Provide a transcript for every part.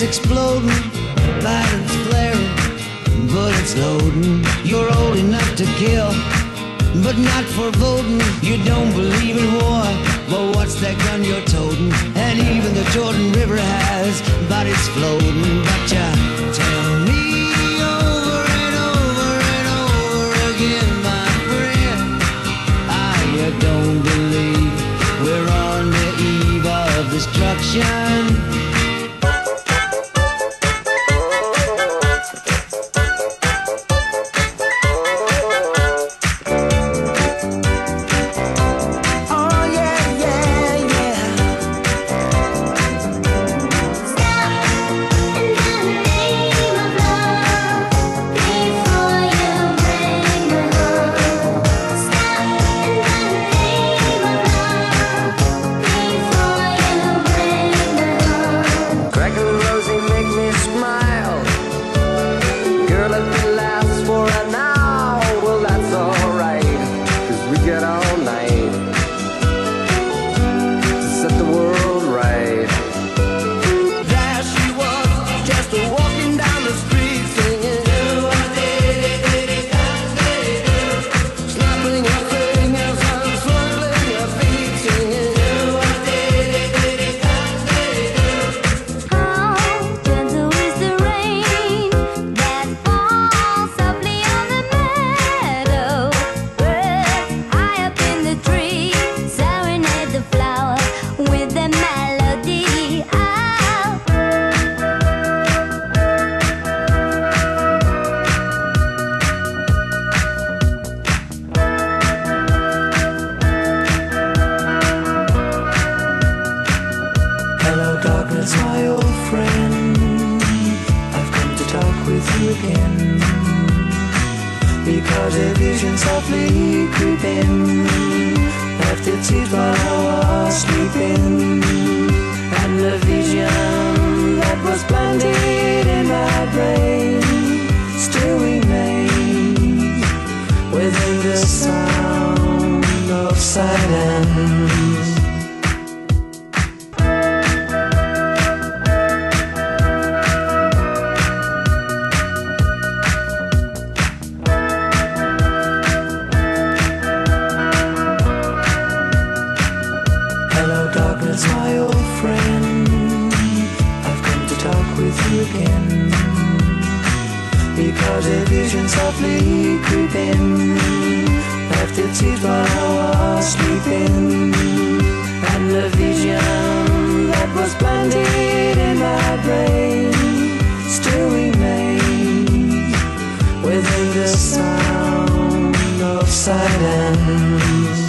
Exploding, violence flaring, bullets loading. You're old enough to kill, but not for voting. You don't believe in war, but what's that gun you're toting? And even the Jordan River has bodies floating. But you tell me over and over and over again, my friend, you don't believe we're on the eve of destruction. My old friend, I've come to talk with you again, because a vision softly creeping left its seeds while I was sleeping, and the vision that was planted in my brain still remains within the sound of silence. My old friend, I've come to talk with you again, because a vision softly creeping left its seeds while I was sleeping, and the vision that was planted in my brain still remains within the sound of silence.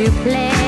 To play.